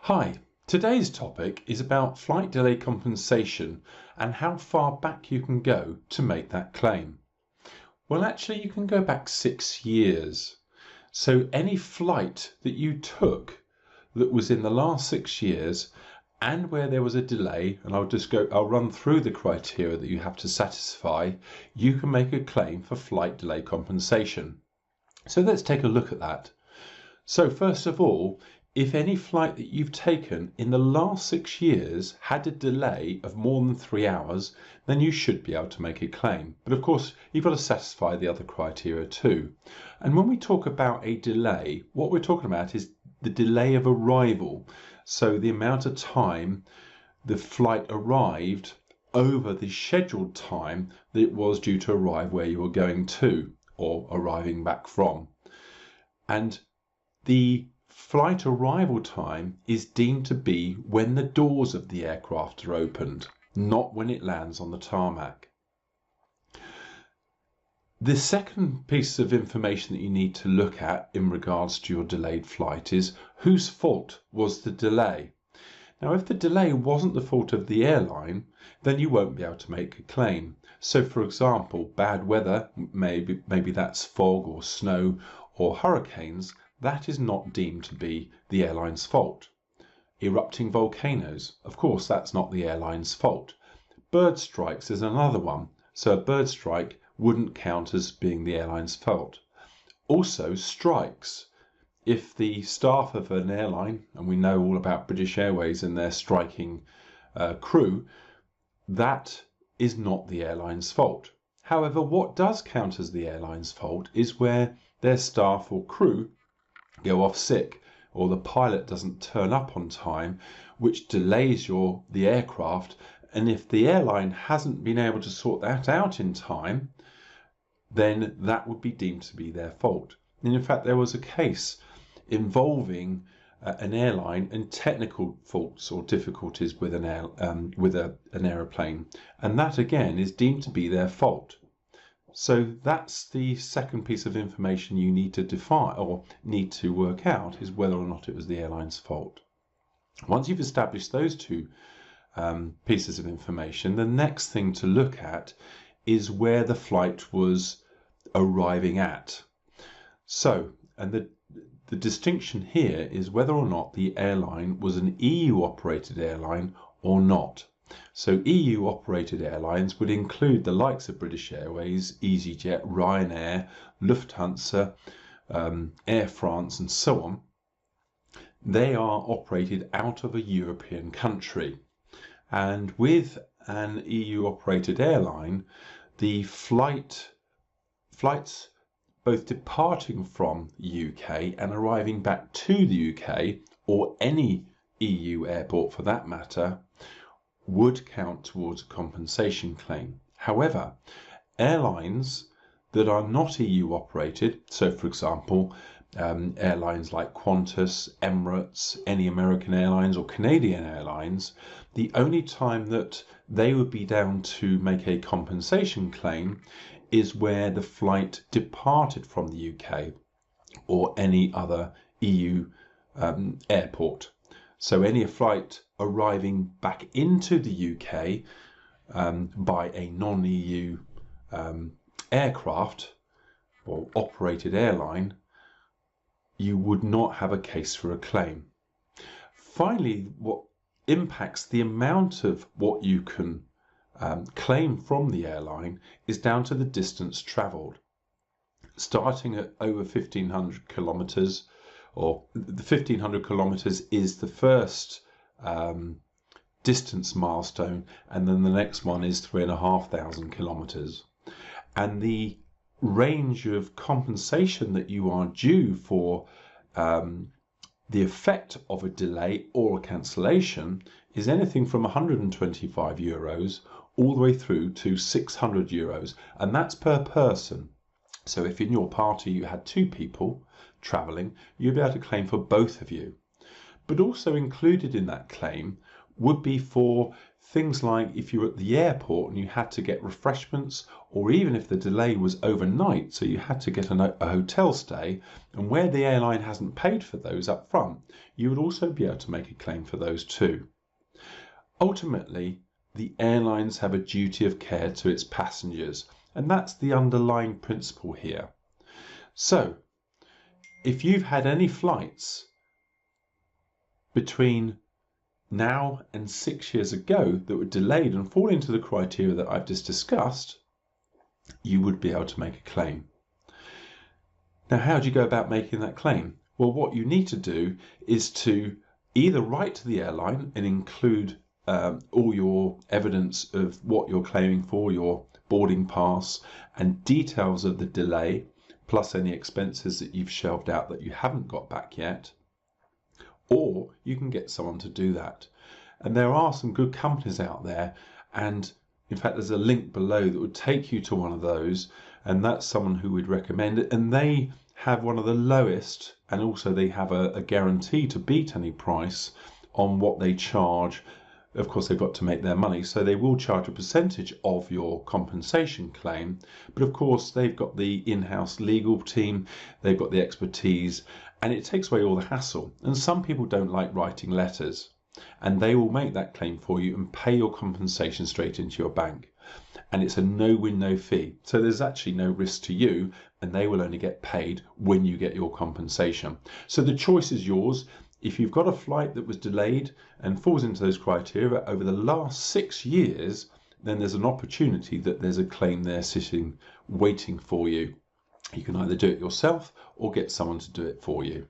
Hi, today's topic is about flight delay compensation and how far back you can go to make that claim. Well, actually, you can go back 6 years. So any flight that you took that was in the last 6 years and where there was a delay, and I'll run through the criteria that you have to satisfy, you can make a claim for flight delay compensation. So let's take a look at that. So first of all, if any flight that you've taken in the last 6 years had a delay of more than 3 hours, then you should be able to make a claim. But of course, you've got to satisfy the other criteria too. And when we talk about a delay, what we're talking about is the delay of arrival. So the amount of time the flight arrived over the scheduled time that it was due to arrive where you were going to or arriving back from. And the flight arrival time is deemed to be when the doors of the aircraft are opened, not when it lands on the tarmac. The second piece of information that you need to look at in regards to your delayed flight is whose fault was the delay. Now, if the delay wasn't the fault of the airline, then you won't be able to make a claim. So, for example, bad weather, maybe that's fog or snow or hurricanes, that is not deemed to be the airline's fault. Erupting volcanoes, of course, that's not the airline's fault. Bird strikes is another one. So a bird strike wouldn't count as being the airline's fault. Also, strikes. If the staff of an airline, and we know all about British Airways and their striking crew, that is not the airline's fault. However, what does count as the airline's fault is where their staff or crew go off sick, or the pilot doesn't turn up on time, which delays the aircraft. And if the airline hasn't been able to sort that out in time, then that would be deemed to be their fault. And in fact, there was a case involving an airline and technical faults or difficulties with an aeroplane, and that again is deemed to be their fault. So that's the second piece of information you need to define or need to work out, is whether or not it was the airline's fault. Once you've established those two pieces of information, the next thing to look at is where the flight was arriving at. So, and the distinction here is whether or not the airline was an EU operated airline or not. So EU operated airlines would include the likes of British Airways, EasyJet, Ryanair, Lufthansa, Air France and so on. They are operated out of a European country. And with an EU operated airline, the flights both departing from the UK and arriving back to the UK, or any EU airport for that matter, would count towards a compensation claim. However, airlines that are not EU operated, so for example, airlines like Qantas, Emirates, any American Airlines or Canadian Airlines, the only time that they would be down to make a compensation claim is where the flight departed from the UK or any other EU airport. So any flight arriving back into the UK by a non-EU aircraft or operated airline, you would not have a case for a claim. Finally, what impacts the amount of what you can claim from the airline is down to the distance travelled. Starting at over 1,500 kilometres, or the 1,500 kilometres is the first distance milestone, and then the next one is 3,500 kilometres. And the range of compensation that you are due for the effect of a delay or a cancellation is anything from 125 euros all the way through to 600 euros, and that's per person. So if in your party you had 2 people travelling, you'd be able to claim for both of you. But also included in that claim would be for things like if you were at the airport and you had to get refreshments, or even if the delay was overnight, so you had to get a hotel stay, and where the airline hasn't paid for those up front, you would also be able to make a claim for those too. Ultimately, the airlines have a duty of care to its passengers, and that's the underlying principle here. So, if you've had any flights between now and 6 years ago that were delayed and fall into the criteria that I've just discussed, you would be able to make a claim. Now, how do you go about making that claim? Well, what you need to do is to either write to the airline and include all your evidence of what you're claiming for, your boarding pass and details of the delay, plus any expenses that you've shelved out that you haven't got back yet, or you can get someone to do that. And there are some good companies out there, and in fact there's a link below that would take you to one of those, and that's someone who would recommend it, and they have one of the lowest, and also they have a guarantee to beat any price on what they charge. Of course, they've got to make their money, so they will charge a percentage of your compensation claim. But of course, they've got the in-house legal team, they've got the expertise, and it takes away all the hassle. And some people don't like writing letters, and they will make that claim for you and pay your compensation straight into your bank. And it's a no-win, no-fee. So there's actually no risk to you, and they will only get paid when you get your compensation. So the choice is yours. If you've got a flight that was delayed and falls into those criteria over the last 6 years, then there's an opportunity that there's a claim there sitting, waiting for you. You can either do it yourself or get someone to do it for you.